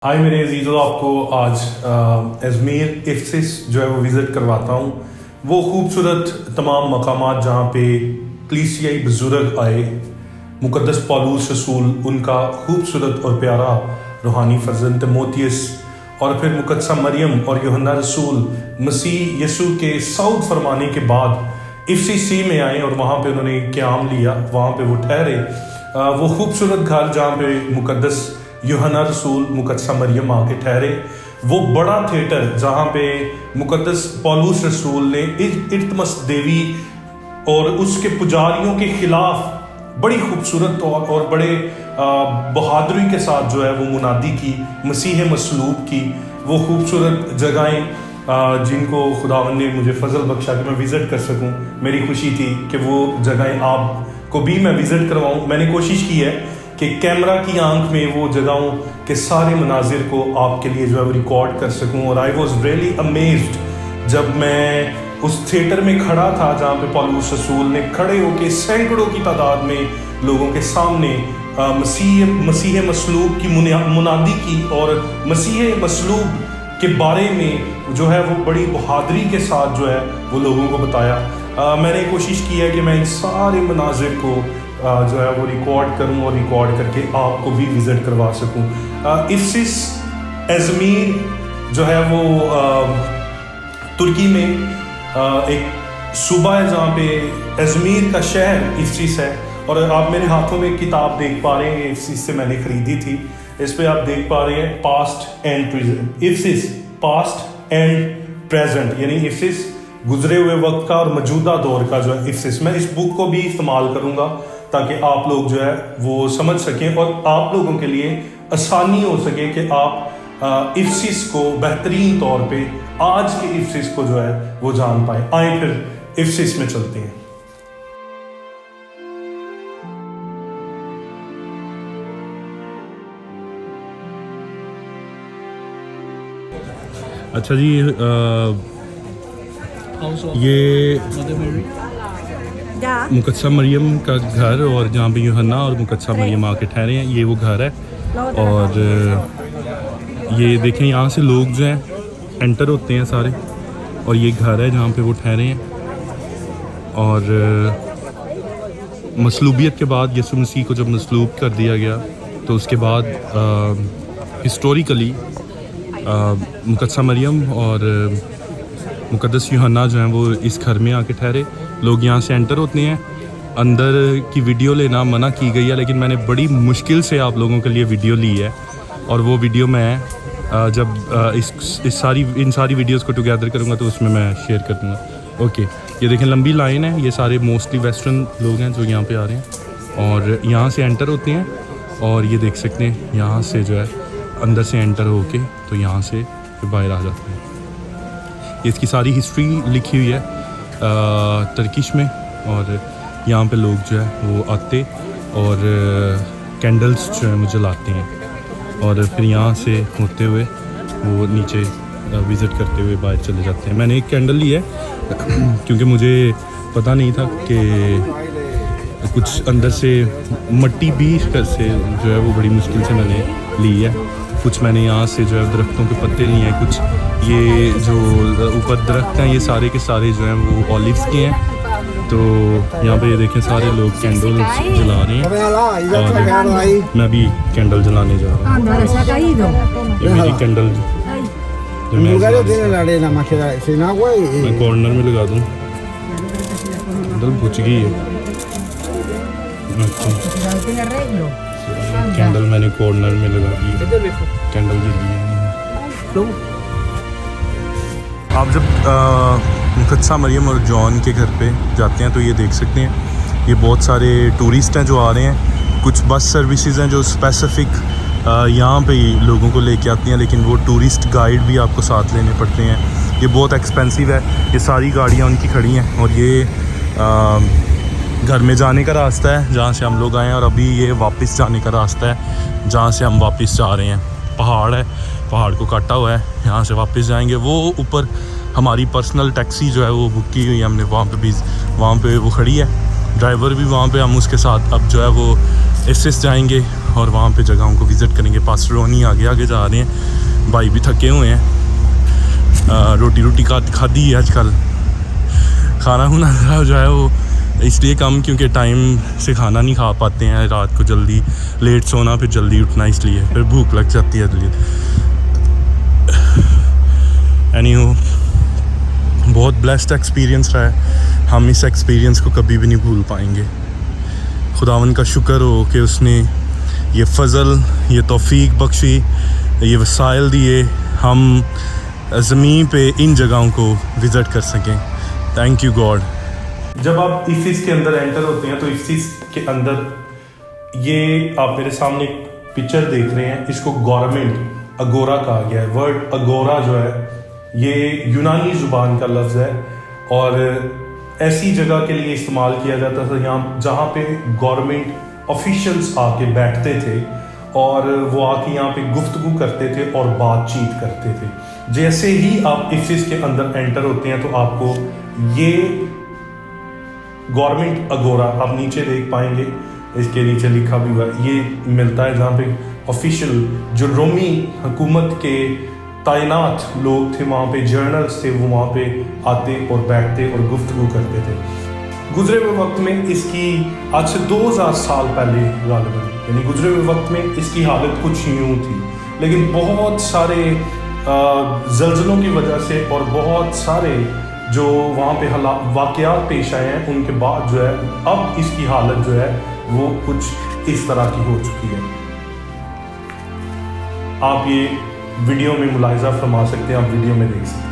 हाय मेरे अजीज़ों, आपको आज अजमेर इफ्सिस जो है वो विज़िट करवाता हूँ। वो खूबसूरत तमाम मकामात जहाँ पे कलीसियाई बुज़ुर्ग आए, मुक़द्दस पौलुस रसूल उनका खूबसूरत और प्यारा रूहानी फ़र्जंद तिमोथियस और फिर मुक़द्दसा मरियम और यूहन्ना रसूल मसीह यसू के सऊद फरमाने के बाद इफ्सिसी में आए और वहाँ पे उन्होंने क़याम लिया, वहाँ पे वो ठहरे। वो खूबसूरत घर जहाँ पे मुक़द्दस यूहन्ना रसूल मुक़द्दसा मरियम आके ठहरे, वो बड़ा थिएटर जहाँ पे मुक़द्दस पौलुस रसूल ने इल्तुतमिश देवी और उसके पुजारियों के खिलाफ बड़ी खूबसूरत और बड़े बहादुरी के साथ जो है वो मुनादी की, मसीह मसलूब की वो खूबसूरत जगहें जिनको खुदावंद ने मुझे फ़ज़ल बख्शा कि मैं विज़िट कर सकूं। मेरी खुशी थी कि वो जगहें आपको भी मैं विज़िट करवाऊं। मैंने कोशिश की है कि कैमरा की आंख में वो जगहों के सारे मनाजिर को आपके लिए जो है वो रिकॉर्ड कर सकूं। और आई वॉज रियली अमेज्ड जब मैं उस थिएटर में खड़ा था जहाँ पे पौलुस रसूल ने खड़े होकर सैकड़ों की तादाद में लोगों के सामने मसीह मसलूब की मुनादी की और मसीह मसलूब के बारे में जो है वो बड़ी बहादुरी के साथ जो है वो लोगों को बताया। मैंने कोशिश की है कि मैं इन सारे मनाजिर को जो है वो रिकॉर्ड करूं और रिकॉर्ड करके आपको भी विज़िट करवा सकूं। इफ्सिस अजमेर जो है वो तुर्की में एक सूबा है जहाँ पे अजमेर का शहर इफ्सिस है। और आप मेरे हाथों में किताब देख पा रहे हैं, इफ्सिस से मैंने ख़रीदी थी। इस पे आप देख पा रहे हैं पास्ट एंड प्रेजेंट, इफ्सिस पास्ट एंड प्रेजेंट, यानी इफ्सिस गुजरे हुए वक्त का और मौजूदा दौर का जो है इफ्सिस। मैं इस बुक को भी इस्तेमाल करूँगा ताकि आप लोग जो है वो समझ सकें और आप लोगों के लिए आसानी हो सके कि आप इफ्सिस को बेहतरीन तौर पे आज के इफ्सिस को जो है वो जान पाएँ। आए फिर इफ्सिस में चलते हैं। अच्छा जी, ये मुक़द्दसा मरियम का घर और जहाँ पे यूहन्ना और मुक़द्दसा मरियम आके ठहरे हैं, ये वो घर है। और ये देखें, यहाँ से लोग जो हैं एंटर होते हैं सारे, और ये घर है जहाँ पे वो ठहरे हैं। और मसलूबियत के बाद यीशु मसीह को जब मसलूब कर दिया गया तो उसके बाद हिस्टोरिकली मुक़द्दसा मरियम और मुक़द्दस यूहन्ना जो हैं वो इस घर में आके ठहरे। लोग यहाँ से एंटर होते हैं। अंदर की वीडियो लेना मना की गई है, लेकिन मैंने बड़ी मुश्किल से आप लोगों के लिए वीडियो ली है, और वो वीडियो मैं जब इन सारी वीडियोस को टुगेदर करूँगा तो उसमें मैं शेयर कर दूँगा। ओके, ये देखें लंबी लाइन है, ये सारे मोस्टली वेस्टर्न लोग हैं जो यहाँ पे आ रहे हैं और यहाँ से एंटर होते हैं। और ये देख सकते हैं यहाँ से जो है अंदर से एंटर होके तो यहाँ से बाहर आ जाते हैं। इसकी सारी हिस्ट्री लिखी हुई है टर्किश में, और यहाँ पे लोग जो है वो आते और कैंडल्स जो है वो जलाते हैं और फिर यहाँ से होते हुए वो नीचे विज़िट करते हुए बाहर चले जाते हैं। मैंने एक कैंडल ली है क्योंकि मुझे पता नहीं था कि कुछ अंदर से मट्टी भी से जो है वो बड़ी मुश्किल से मैंने ली है। कुछ मैंने यहाँ से जो है दरख्तों के पत्ते लिए हैं, कुछ ये जो ऊपर दरख्त हैं ये सारे के सारे जो हैं वो ऑलिव्स के हैं। तो यहाँ पे ये देखें सारे लोग कैंडल जला रहे हैं और मैं भी कैंडल जलाने जा रहा हूँ। ये मेरी कैंडल जो मैं कॉर्नर में लगा दूँ, कैंडल बुझ गई है। कैंडल मैंने कॉर्नर में लगा दी, कैंडल जल गई है। आप जब मुक़द्दसा मरियम और जॉन के घर पे जाते हैं तो ये देख सकते हैं ये बहुत सारे टूरिस्ट हैं जो आ रहे हैं। कुछ बस सर्विसेज हैं जो स्पेसिफ़िक यहाँ पे ही लोगों को लेके आती हैं, लेकिन वो टूरिस्ट गाइड भी आपको साथ लेने पड़ते हैं। ये बहुत एक्सपेंसिव है। ये सारी गाड़ियाँ उनकी खड़ी हैं और ये घर में जाने का रास्ता है जहाँ से हम लोग आए हैं, और अभी ये वापस जाने का रास्ता है जहाँ से हम वापस जा रहे हैं। पहाड़ है, पहाड़ को काटा हुआ है, यहाँ से वापस जाएंगे। वो ऊपर हमारी पर्सनल टैक्सी जो है वो बुक की हुई है हमने, वहाँ पे वो खड़ी है, ड्राइवर भी वहाँ पे, हम उसके साथ अब जो है वो इफ्सिस जाएंगे। और वहाँ पे जगहों को विज़िट करेंगे। पास्टर रोनी आगे आगे जा रहे हैं, भाई भी थके हुए हैं। रोटी खाधी है आजकल, खाना खुना जो है वो इसलिए कम क्योंकि टाइम से खाना नहीं खा पाते हैं, रात को जल्दी लेट सोना फिर जल्दी उठना, इसलिए फिर भूख लग जाती है जल्दी। एनीहो, बहुत ब्लेस्ड एक्सपीरियंस रहा है, हम इस एक्सपीरियंस को कभी भी नहीं भूल पाएंगे। खुदावन का शुक्र हो कि उसने ये फ़ज़ल, ये तौफ़ीक बख्शी, ये वसाइल दिए, हम ज़मीन पे इन जगहों को विज़िट कर सकें। Thank you God. जब आप इफिस के अंदर एंटर होते हैं तो इफिस के अंदर ये आप मेरे सामने एक पिक्चर देख रहे हैं, इसको गवर्नमेंट अगोरा कहा गया है। वर्ड अगोरा जो है ये यूनानी ज़ुबान का लफ्ज़ है और ऐसी जगह के लिए इस्तेमाल किया जाता था यहाँ जहाँ पे गवर्नमेंट ऑफिशियल्स आके बैठते थे और वो आके यहाँ पे गुफ्तगू करते थे और बातचीत करते थे। जैसे ही आप इफिस के अंदर एंटर होते हैं तो आपको ये गवर्नमेंट अगोरा आप नीचे देख पाएंगे, इसके नीचे लिखा भी हुआ है, ये मिलता है जहाँ पे ऑफिशियल जो रोमी हुकूमत के तैनात लोग थे, वहाँ पे जर्नल्स थे, वो वहाँ पे आते और बैठते और गुफ्तगू करते थे। गुजरे हुए वक्त में इसकी आज से 2000 साल पहले गालिबन, यानी गुजरे हुए वक्त में इसकी हालत कुछ यूँ थी, लेकिन बहुत सारे जल्जलों की वजह से और बहुत सारे जो वहाँ पे वाक़यात पेश आए हैं उनके बाद जो है अब इसकी हालत जो है वो कुछ इस तरह की हो चुकी है। आप ये वीडियो में मुलाहिजा फरमा सकते हैं, आप वीडियो में देख सकते हैं।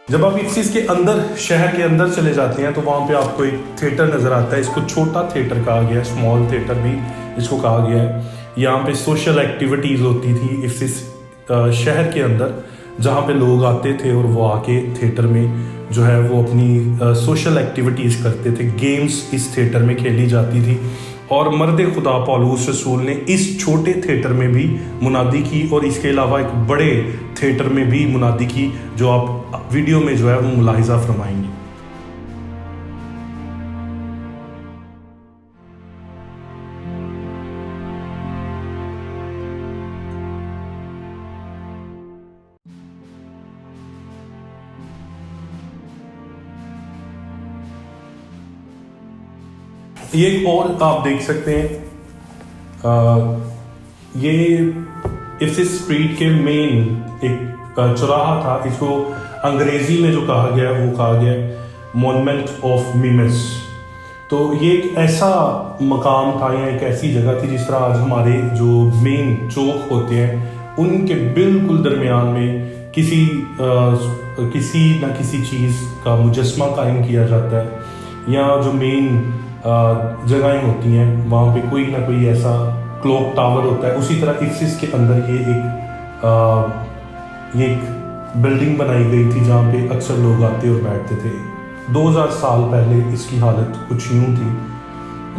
जब आप इफिस के अंदर, शहर के अंदर चले जाते हैं तो वहाँ पे आपको एक थिएटर नज़र आता है। इसको छोटा थिएटर कहा गया है, स्मॉल थिएटर भी इसको कहा गया है। यहाँ पे सोशल एक्टिविटीज़ होती थी इफिस शहर के अंदर, जहाँ पे लोग आते थे और वो आके थिएटर में जो है वो अपनी सोशल एक्टिविटीज़ करते थे। गेम्स इस थिएटर में खेली जाती थी और मर्द खुदा पौलुस रसूल ने इस छोटे थिएटर में भी मुनादी की और इसके अलावा एक बड़े थिएटर में भी मुनादी की, जो आप वीडियो में जो है वो मुलाहिजा फरमाएंगे। ये एक और आप देख सकते हैं, ये इफिस स्ट्रीट के मेन एक चौराहा था, इसको अंग्रेजी में जो कहा गया वो कहा गया मॉन्यूमेंट ऑफ मिमस। तो ये एक ऐसा मकाम था या एक ऐसी जगह थी जिस तरह आज हमारे जो मेन चौक होते हैं उनके बिल्कुल दरमियान में किसी ना किसी चीज़ का मुजस्मा कायम किया जाता है, या जो मेन जगहें होती हैं वहाँ पे कोई ना कोई ऐसा क्लॉक टावर होता है। उसी तरह इफिस के अंदर ये एक बिल्डिंग बनाई गई थी जहाँ पे अक्सर लोग आते और बैठते थे। 2000 साल पहले इसकी हालत कुछ यूँ थी,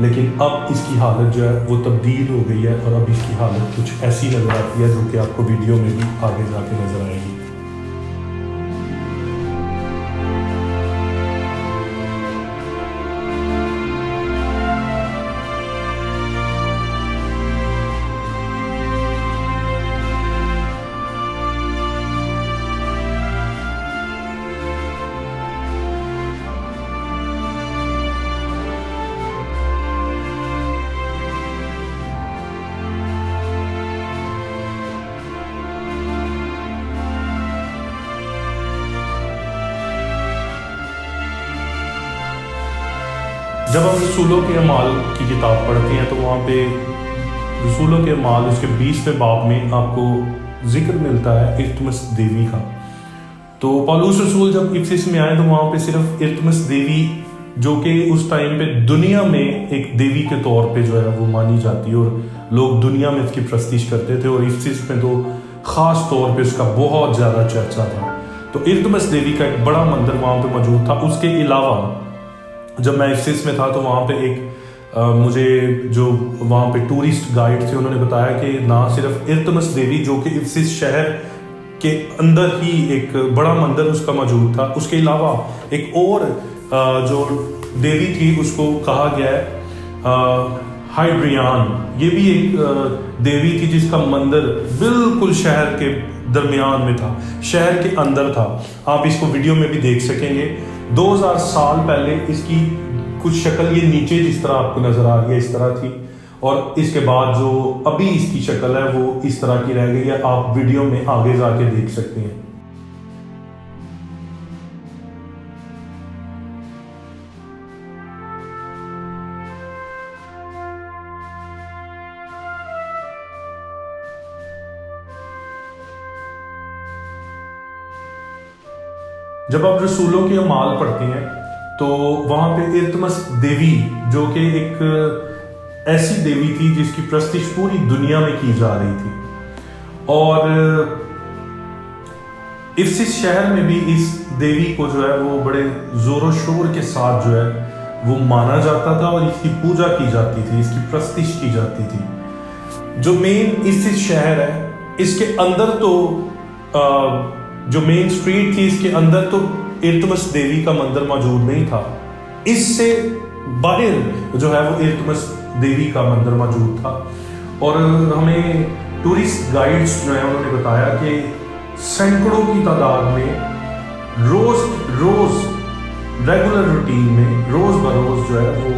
लेकिन अब इसकी हालत जो है वो तब्दील हो गई है और अब इसकी हालत कुछ ऐसी नज़र आती है जो कि आपको वीडियो में भी आगे जाके नज़र आएगी। जब हम रसूलों के अमाल की किताब पढ़ते हैं तो वहाँ पे रसूलों के अमाल उसके 20वें बाब में आपको जिक्र मिलता है इर्तमिस देवी का। तो पौलुस रसूल जब इफिस में आए तो वहाँ पे सिर्फ इर्तमिस देवी, जो कि उस टाइम पे दुनिया में एक देवी के तौर पे जो है वो मानी जाती है और लोग दुनिया में इसकी प्रस्तिश करते थे, और इफिस में तो ख़ास तौर पे उसका बहुत ज़्यादा चर्चा था। तो इल्तुतमिश देवी का एक बड़ा मंदिर वहाँ पे मौजूद था। उसके अलावा जब मैं इफ्सिस में था तो वहाँ पे एक मुझे जो वहाँ पे टूरिस्ट गाइड थे उन्होंने बताया कि ना सिर्फ इल्तुतमिश देवी जो कि इफ्सिस शहर के अंदर ही एक बड़ा मंदिर उसका मौजूद था, उसके अलावा एक और जो देवी थी उसको कहा गया है हाइड्रियान। ये भी एक देवी थी जिसका मंदिर बिल्कुल शहर के दरमियान में था, शहर के अंदर था। आप इसको वीडियो में भी देख सकेंगे। 2000 साल पहले इसकी कुछ शक्ल ये नीचे जिस तरह आपको नजर आ रही है इस तरह थी, और इसके बाद जो अभी इसकी शक्ल है वो इस तरह की रह गई है। आप वीडियो में आगे जाके देख सकते हैं। जब आप रसूलों के अमाल पढ़ते हैं तो वहाँ पे इल्तुतमिश देवी जो कि एक ऐसी देवी थी जिसकी प्रस्तिश पूरी दुनिया में की जा रही थी, और इफ्सिस शहर में भी इस देवी को जो है वो बड़े जोरों शोर के साथ जो है वो माना जाता था और इसकी पूजा की जाती थी, इसकी प्रस्तिश की जाती थी। जो मेन इफ्सिस शहर है इसके अंदर तो जो मेन स्ट्रीट थी इसके अंदर तो इल्तुतमिश देवी का मंदिर मौजूद नहीं था। इससे बाहर जो है वो इल्तुतमिश देवी का मंदिर मौजूद था। और हमें टूरिस्ट गाइड्स जो है उन्होंने बताया कि सैकड़ों की तादाद में रोज रेगुलर रूटीन में रोज बरोज जो है वो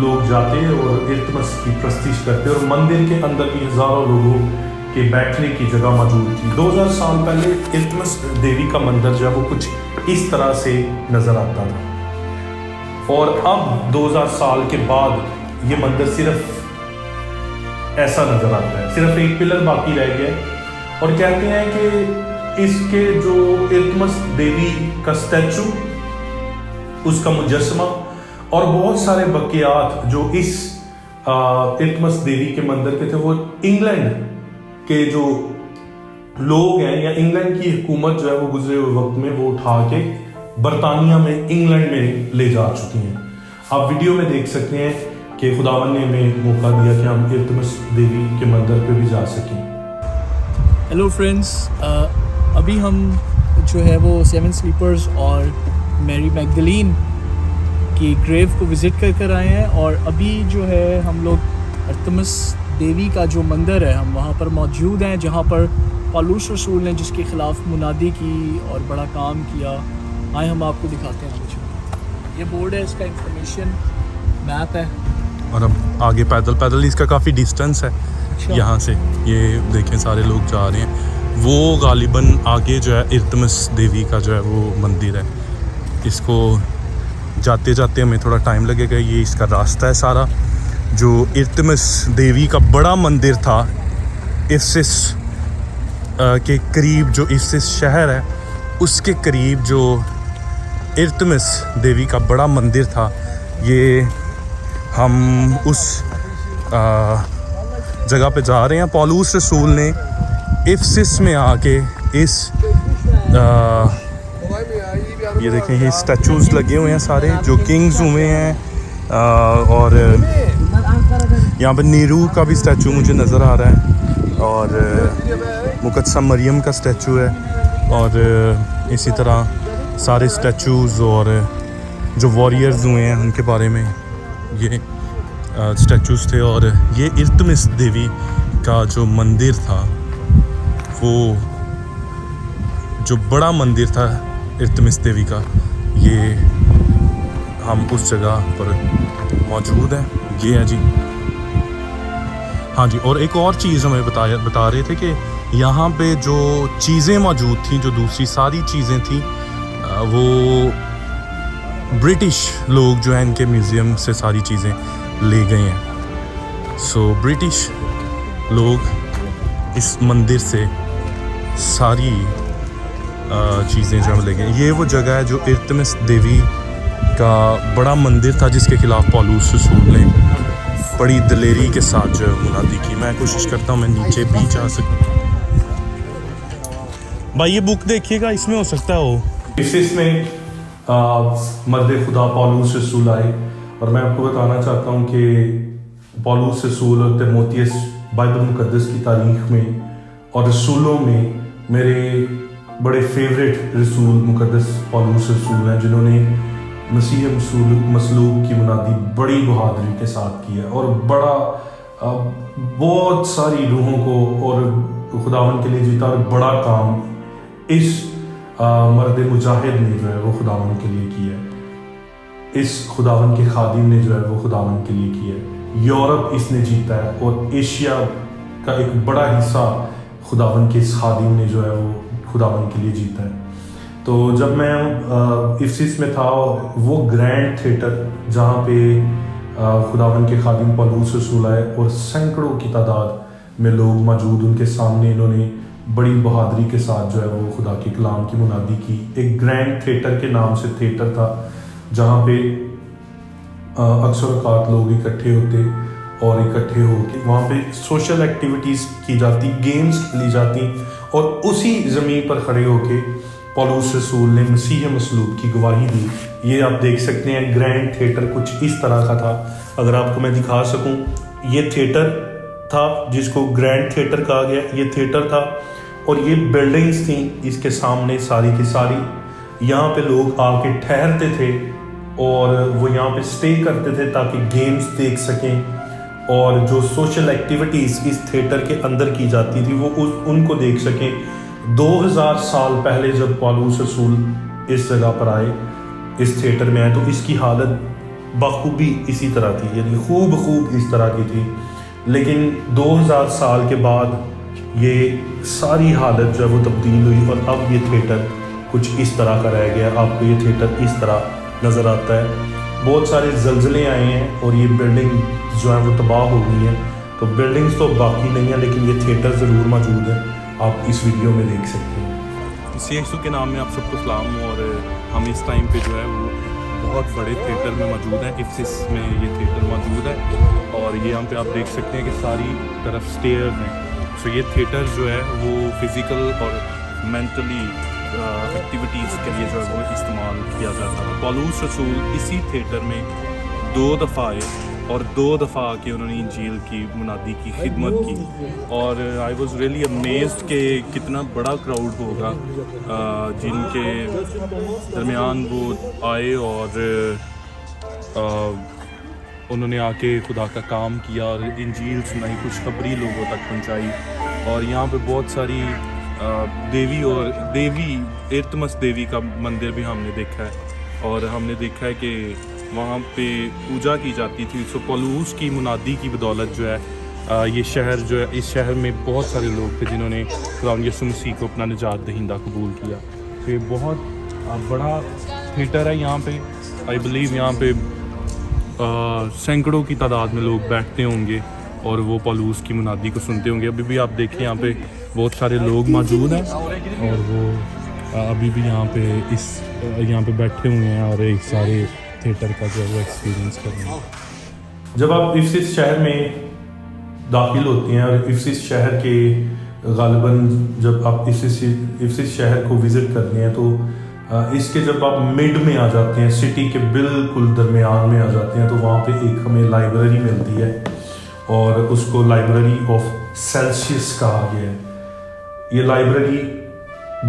लोग जाते और इल्तुतमिश की प्रस्तिश करते, और मंदिर के अंदर भी हजारों लोगों के बैठने की जगह मौजूद थी। 2000 साल पहले इल्तुतमिश देवी का मंदिर जो है वो कुछ इस तरह से नजर आता था, और अब 2000 साल के बाद ये मंदिर सिर्फ ऐसा नजर आता है, सिर्फ एक पिलर बाकी रह गया। और कहते हैं कि इसके जो इल्तुतमिश देवी का स्टैचू, उसका मुजस्समा और बहुत सारे बकियात जो इस इल्तुतमिश देवी के मंदिर के थे वो इंग्लैंड के जो लोग हैं या इंग्लैंड की हुकूमत जो है वो गुजरे हुए वक्त में वो उठा के बरतानिया में इंग्लैंड में ले जा चुकी हैं। आप वीडियो में देख सकते हैं कि खुदावन ने हमें मौका दिया कि हम इल्तुतमिश देवी के मंदिर पे भी जा सकें। हेलो फ्रेंड्स, अभी हम जो है वो 7 स्लीपर्स और मैरी मैगदलीन की ग्रेव को विज़िट कर आए हैं, और अभी जो है हम लोग इल्तुतमिश देवी का जो मंदिर है हम वहाँ पर मौजूद हैं, जहाँ पर पौलुस रसूल ने जिसके ख़िलाफ़ मुनादी की और बड़ा काम किया। आए हम आपको दिखाते हैं कुछ। ये बोर्ड है, इसका इंफॉर्मेशन मैप है, और अब आगे पैदल इसका काफ़ी डिस्टेंस है यहाँ से। ये देखें सारे लोग जा रहे हैं। वो गालिबन आगे जो है इल्तुतमिश देवी का जो है वो मंदिर है। इसको जाते जाते हमें थोड़ा टाइम लगेगा। ये इसका रास्ता है सारा। जो इल्तुतमिश देवी का बड़ा मंदिर था इफ्सिस के करीब, जो इफ्सिस शहर है उसके करीब जो इल्तुतमिश देवी का बड़ा मंदिर था, ये हम उस जगह पे जा रहे हैं। पौलुस रसूल ने इफ्सिस में आके इस ये देखें, ये स्टैचूज़ लगे हुए हैं सारे जो किंग्स हुए हैं, और यहाँ पर नीरू का भी स्टैचू मुझे नज़र आ रहा है, और मुकद्दसा मरियम का स्टैचू है, और इसी तरह सारे स्टैचूज़ और जो वॉरियर्स हुए हैं उनके बारे में ये स्टैचूज़ थे। और ये इल्तुतमिश देवी का जो मंदिर था, वो जो बड़ा मंदिर था इल्तुतमिश देवी का, ये हम उस जगह पर मौजूद हैं। ये है जी। हाँ जी, और एक और चीज़ हमें बता रहे थे कि यहाँ पे जो चीज़ें मौजूद थी, जो दूसरी सारी चीज़ें थी, वो ब्रिटिश लोग जो हैं इनके म्यूज़ियम से सारी चीज़ें ले गए हैं। सो ब्रिटिश लोग इस मंदिर से सारी चीज़ें जो ले गए। ये वो जगह है जो इल्तुतमिश देवी का बड़ा मंदिर था जिसके ख़िलाफ़ पौलुस रसूल ने बड़ी दिलेरी के साथ जो है मुनादी की। मैं कोशिश करता हूँ मैं नीचे भी जा सकूँ। भाई ये बुक देखिएगा, इसमें हो सकता है वो इसमें मर्द खुदा पौलुस रसूल आए, और मैं आपको बताना चाहता हूँ कि पौलुस रसूल और तिमोथियस बाइबल मुकद्दस की तारीख में और रसूलों में मेरे बड़े फेवरेट रसूल मुकद्दस पौलुस रसूल हैं, जिन्होंने मसीह मसलूब की मुनादी बड़ी बहादुरी के साथ की है और बड़ा बहुत सारी रूहों को और खुदावन के लिए जीता, और बड़ा काम इस मर्द मुजाहिद ने जो है वो खुदावन के लिए किया है। इस खुदावन के खादिम ने जो है वो खुदावन के लिए किया है। यूरोप इसने जीता है और एशिया का एक बड़ा हिस्सा खुदावन के इस खादिम ने जो है वो खुदावन के लिए जीता है। तो जब मैं इफ्सिस में था, वो ग्रैंड थिएटर जहाँ पे खुदावन के खादिम पौलुस रसूल आए और सैकड़ों की तादाद में लोग मौजूद, उनके सामने इन्होंने बड़ी बहादुरी के साथ जो है वो खुदा के कलाम की मुनादी की। एक ग्रैंड थिएटर के नाम से थिएटर था जहाँ पे अक्सर औकात लोग इकट्ठे होते और इकट्ठे होकर वहाँ पे सोशल एक्टिविटीज़ की जाती, गेम्स खेली जाती, और उसी ज़मीन पर खड़े होके पौलुस रसूल ने मसीह मसलूब की गवाही दी। ये आप देख सकते हैं, ग्रैंड थिएटर कुछ इस तरह का था। अगर आपको मैं दिखा सकूं, ये थिएटर था जिसको ग्रैंड थिएटर कहा गया, ये थिएटर था और ये बिल्डिंग्स थी इसके सामने सारी की सारी। यहाँ पे लोग आके ठहरते थे और वो यहाँ पे स्टे करते थे ताकि गेम्स देख सकें और जो सोशल एक्टिविटीज़ इस थिएटर के अंदर की जाती थी वो उनको देख सकें। 2000 साल पहले जब पौलुस रसूल इस जगह पर आए, इस थिएटर में आए, तो इसकी हालत बखूबी इसी तरह थी, यानी खूब इस तरह की थी। लेकिन 2000 साल के बाद ये सारी हालत जो है वो तब्दील हुई और अब ये थिएटर कुछ इस तरह का रह गया। आपको ये थिएटर इस तरह नज़र आता है। बहुत सारे ज़लज़ले आए हैं और ये बिल्डिंग जो है वो तबाह हो गई हैं। तो बिल्डिंग्स तो बाकी नहीं है, लेकिन ये थिएटर ज़रूर मौजूद है, आप इस वीडियो में देख सकते हैं। मसीह यीशु के नाम में आप सबको सलाम। और हम इस टाइम पे जो है वो बहुत बड़े थिएटर में मौजूद हैं। इफ्सिस में ये थिएटर मौजूद है और ये यहाँ पे आप देख सकते हैं कि सारी तरफ स्टेयर हैं। सो ये थिएटर जो है वो फिज़िकल और मेंटली एक्टिविटीज़ के लिए जो है वो इस्तेमाल किया जाता है। पौलुस रसूल इसी थिएटर में 2 दफ़ा आए और 2 दफ़ा आके उन्होंने इंजील की मुनादी की खिदमत की। और आई वॉज़ रियली अमेज्ड कि कितना बड़ा क्राउड होगा जिनके दरमियान वो आए और उन्होंने आके खुदा का काम किया और इंजील सुनाई, खुशखबरी लोगों तक पहुंचाई। और यहाँ पे बहुत सारी देवी इर्तमस देवी का मंदिर भी हमने देखा है और हमने देखा है कि वहाँ पे पूजा की जाती थी। सो पौलुस की मुनादी की बदौलत जो है ये शहर जो है, इस शहर में बहुत सारे लोग थे जिन्होंने खुदा यीशु मसीह को अपना निजात दहिंदा कबूल किया। तो ये बहुत बड़ा थिएटर है। यहाँ पे आई बिलीव यहाँ पे सैकड़ों की तादाद में लोग बैठते होंगे और वो पौलुस की मुनादी को सुनते होंगे। अभी भी आप देखें यहाँ पे बहुत सारे लोग मौजूद हैं और वो अभी भी यहाँ पे बैठे हुए हैं और एक सारे थिएटर का जो है वो एक्सपीरियंस कर रहे हैं। जब आप इफ्सिस शहर में दाखिल होते हैं और इफ्सिस शहर के गालिबन जब आप इफ्सिस शहर को विज़िट करते हैं तो इसके जब आप मिड में आ जाते हैं, सिटी के बिल्कुल दरमियान में आ जाते हैं, तो वहाँ पे एक हमें लाइब्रेरी मिलती है और उसको लाइब्रेरी ऑफ सेल्सियस कहा गया है। ये लाइब्रेरी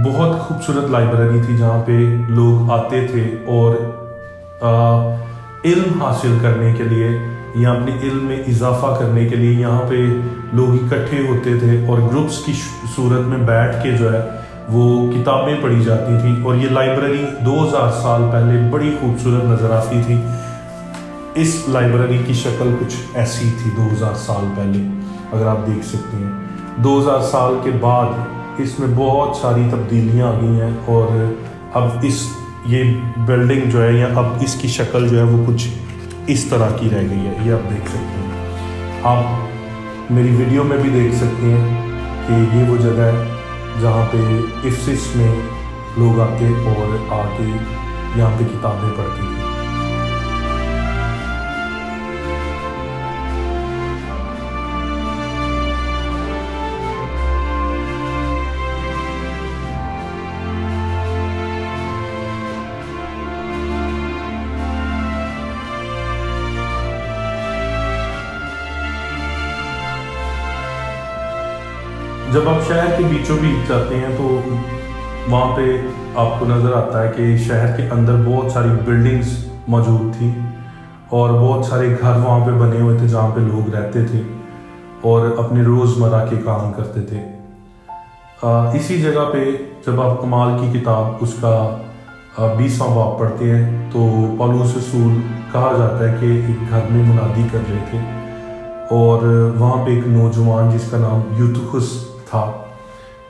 बहुत खूबसूरत लाइब्रेरी थी जहाँ पे लोग आते थे और इल्म हासिल करने के लिए या अपने इल्म में इजाफा करने के लिए यहाँ पे लोग इकट्ठे होते थे और ग्रुप्स की सूरत में बैठ के जो है वो किताबें पढ़ी जाती थी। और ये लाइब्रेरी 2000 साल पहले बड़ी खूबसूरत नज़र आती थी। इस लाइब्रेरी की शक्ल कुछ ऐसी थी 2000 साल पहले, अगर आप देख सकते हैं। 2000 साल के बाद इसमें बहुत सारी तब्दीलियाँ आ गई हैं और अब ये बिल्डिंग जो है या अब इसकी शक्ल जो है वो कुछ इस तरह की रह गई है। ये आप देख सकते हैं। आप मेरी वीडियो में भी देख सकते हैं कि ये वो जगह है जहाँ पे इफ्सिस में लोग आके और आके यहाँ पे किताबें पढ़ते थे। जब आप शहर के बीचों बीच जाते हैं तो वहाँ पे आपको नज़र आता है कि शहर के अंदर बहुत सारी बिल्डिंग्स मौजूद थी और बहुत सारे घर वहाँ पे बने हुए थे जहाँ पे लोग रहते थे और अपने रोज़मर्रा के काम करते थे। इसी जगह पे जब आप कमाल की किताब उसका 20वां बाब पढ़ते हैं तो पौलुस रसूल कहा जाता है कि एक घर में मुनादी कर रहे थे और वहाँ पे एक नौजवान जिसका नाम यूतुखुस था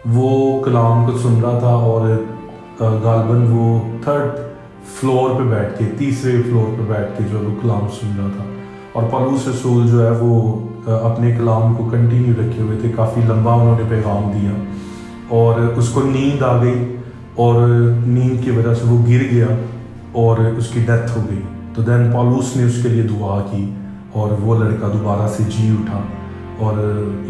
वो कलाम को सुन रहा था और गालबन वो 3rd फ्लोर पे बैठ के 3रे फ्लोर पे बैठ के जो वो कलाम सुन रहा था और पौलुस रसूल जो है वो अपने कलाम को कंटिन्यू रखे हुए थे। काफ़ी लंबा उन्होंने पैगाम दिया और उसको नींद आ गई और नींद की वजह से वो गिर गया और उसकी डेथ हो गई। तो दैन पौलुस ने उसके लिए दुआ की और वो लड़का दोबारा से जी उठा और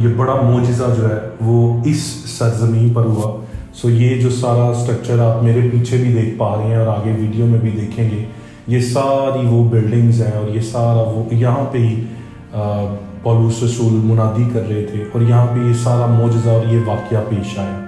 ये बड़ा मोजिज़ा जो है वो इस सरजमीन पर हुआ। सो ये जो सारा स्ट्रक्चर आप मेरे पीछे भी देख पा रहे हैं और आगे वीडियो में भी देखेंगे, ये सारी वो बिल्डिंग्स हैं और ये सारा वो यहाँ पे ही पौलुस रसूल मुनादी कर रहे थे और यहाँ पे ये सारा मोजिज़ा और ये वाक़या पेश आया।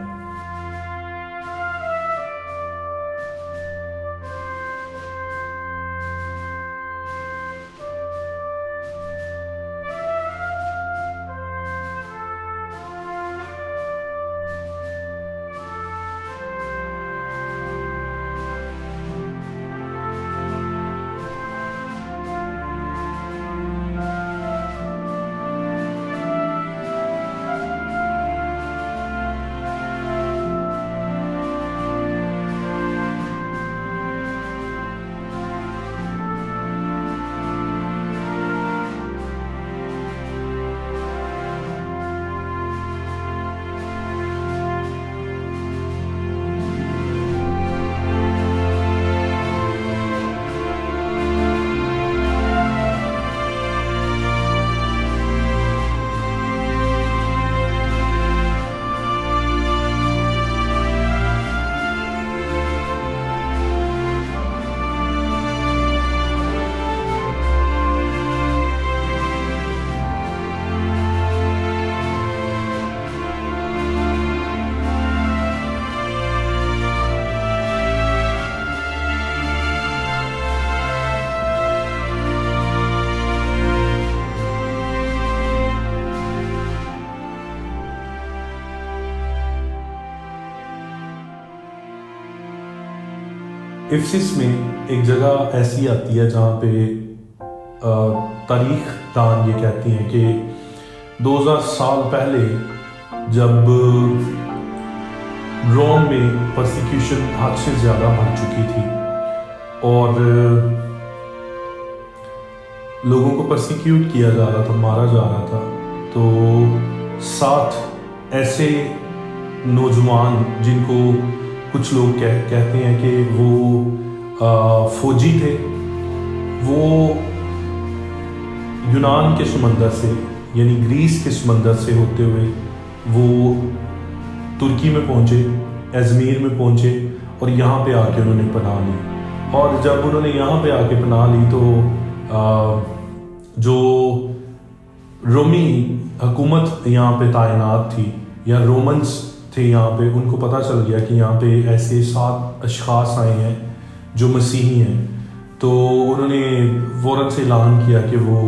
इफ्सिस में एक जगह ऐसी आती है जहाँ पे तारीख दान ये कहती हैं कि 2000 साल पहले जब रोम में परसिक्यूशन हद से ज़्यादा बढ़ चुकी थी और लोगों को परसिक्यूट किया जा रहा था, मारा जा रहा था, तो 7 ऐसे नौजवान जिनको कुछ लोग कहते हैं कि वो फौजी थे, वो यूनान के समंदर से यानी ग्रीस के समंदर से होते हुए वो तुर्की में पहुँचे, अजमेर में पहुँचे और यहाँ पे आके उन्होंने पनाह ली। और जब उन्होंने यहाँ पे आके पनाह ली तो जो रोमी हुकूमत यहाँ पे तैनात थी या रोमन्स थे यहाँ पे, उनको पता चल गया कि यहाँ पे ऐसे 7 अशख़ास आए हैं जो मसीही हैं। तो उन्होंने फ़ौरन से ऐलान किया कि वो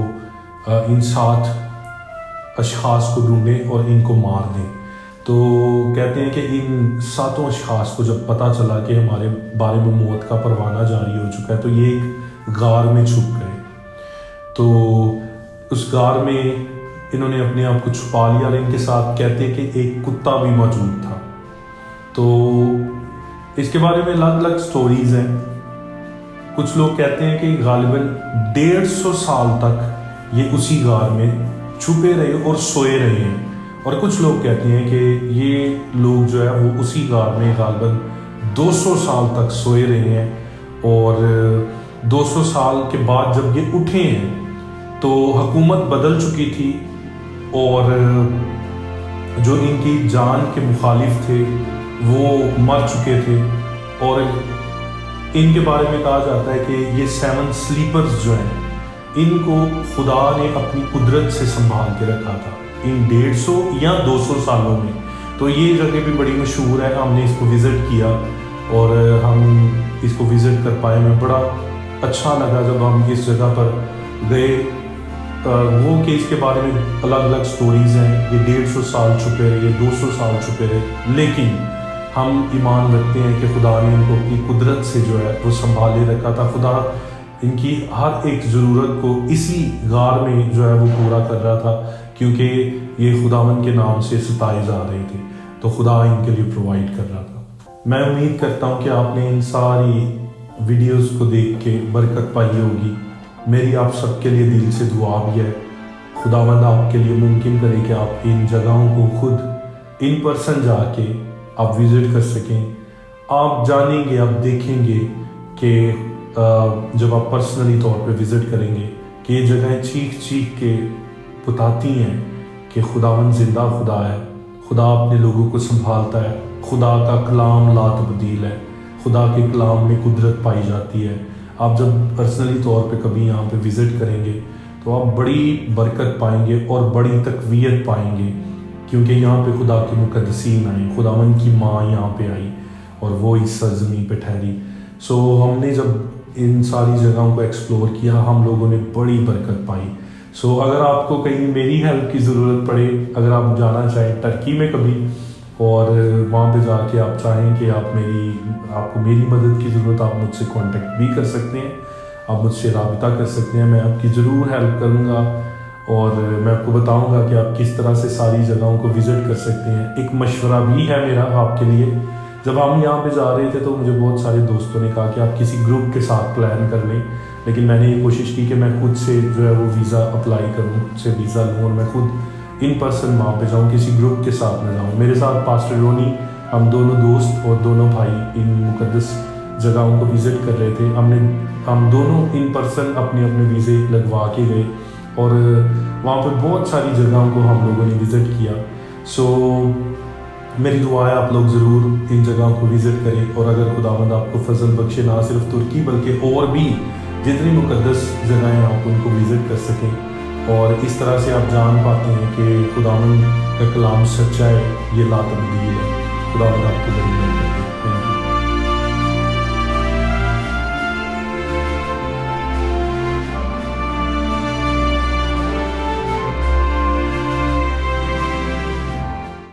इन 7 अशख़ास को ढूंढें और इनको मार दें। तो कहते हैं कि इन 7 अशख़ास को जब पता चला कि हमारे बारे में मौत का परवाना जारी हो चुका है तो ये एक गार में छुप गए। तो उस गार में इन्होंने अपने आप को छुपा लिया और इनके साथ कहते हैं कि एक कुत्ता भी मौजूद था। तो इसके बारे में अलग अलग स्टोरीज़ हैं। कुछ लोग कहते हैं कि गालिबन 150 साल तक ये उसी गार में छुपे रहे और सोए रहे हैं। और कुछ लोग कहते हैं कि ये लोग जो है वो उसी गार में गालिबन 200 साल तक सोए रहे हैं और 200 साल के बाद जब ये उठे हैं तो हुकूमत बदल चुकी थी और जो इनकी जान के मुखालिफ थे वो मर चुके थे। और इनके बारे में कहा जाता है कि ये 7 स्लीपर्स जो हैं इनको खुदा ने अपनी कुदरत से संभाल के रखा था इन 150 या 200 सालों में। तो ये जगह भी बड़ी मशहूर है, हमने इसको विज़िट किया और हम इसको विज़िट कर पाए। हमें बड़ा अच्छा लगा जब हम इस जगह पर गए। वो केस के बारे में अलग अलग स्टोरीज़ हैं, ये 150 साल छुपे रहे, ये 200 साल छुपे रहे, लेकिन हम ईमान रखते हैं कि खुदा ने इनको अपनी कुदरत से जो है वो संभाले रखा था। खुदा इनकी हर एक ज़रूरत को इसी गार में जो है वो पूरा कर रहा था, क्योंकि ये खुदावन के नाम से सताए जा रहे थे, तो खुदा इनके लिए प्रोवाइड कर रहा था। मैं उम्मीद करता हूँ कि आपने इन सारी वीडियोस को देख के बरकत पाई होगी। मेरी आप सबके लिए दिल से दुआ भी है, खुदावंद आपके लिए मुमकिन करे कि आप इन जगहों को खुद इन पर्सन जाके आप विज़िट कर सकें। आप जानेंगे, आप देखेंगे कि जब आप पर्सनली तौर पे विज़िट करेंगे कि ये जगहें चीख चीख के बताती हैं कि खुदावंद ज़िंदा खुदा है, खुदा अपने लोगों को संभालता है, खुदा का कलाम ला तब्दील है, खुदा के कलाम में कुदरत पाई जाती है। आप जब पर्सनली तौर पे कभी यहाँ पे विज़िट करेंगे तो आप बड़ी बरकत पाएंगे और बड़ी तकवीयत पाएंगे, क्योंकि यहाँ पे खुदा के मुकद्दसीन आए, खुदावन की माँ यहाँ पे आई और वो इस सरज़मीन पे ठहरी। सो हमने जब इन सारी जगहों को एक्सप्लोर किया, हम लोगों ने बड़ी बरकत पाई। सो अगर आपको कहीं मेरी हेल्प की ज़रूरत पड़े, अगर आप जाना चाहें टर्की में कभी और वहाँ पे जाके आप चाहें कि आपको मेरी मदद की ज़रूरत, आप मुझसे कांटेक्ट भी कर सकते हैं, आप मुझसे राबिता कर सकते हैं। मैं आपकी ज़रूर हेल्प करूँगा और मैं आपको बताऊँगा कि आप किस तरह से सारी जगहों को विज़िट कर सकते हैं। एक मशवरा भी है मेरा आपके लिए। जब हम यहाँ पे जा रहे थे तो मुझे बहुत सारे दोस्तों ने कहा कि आप किसी ग्रुप के साथ प्लान कर लें, लेकिन मैंने ये कोशिश की कि मैं खुद से जो है वो वीज़ा अप्लाई करूँ, खुद से वीज़ा लूँ और मैं खुद इन पर्सन वहाँ पे जाऊँ, किसी ग्रुप के साथ में जाऊँ। मेरे साथ पास्टर रोनी, हम दोनों दोस्त और दोनों भाई इन मुकद्दस जगहों को विज़िट कर रहे थे। हम दोनों इन पर्सन अपने अपने वीज़े लगवा के गए और वहाँ पे बहुत सारी जगहों को हम लोगों ने विज़िट किया। सो मेरी दुआ है आप लोग ज़रूर इन जगहों को विज़िट करें और अगर खुदावंद आपको फजल बख्शे ना सिर्फ तुर्की बल्कि और भी जितनी मुकद्दस जगहें आप उनको विज़िट कर सकें और इस तरह से आप जान पाते हैं कि खुदावंद का कलाम सच्चा है, ये ला तब्दील है। खुदावंद आपको बड़ी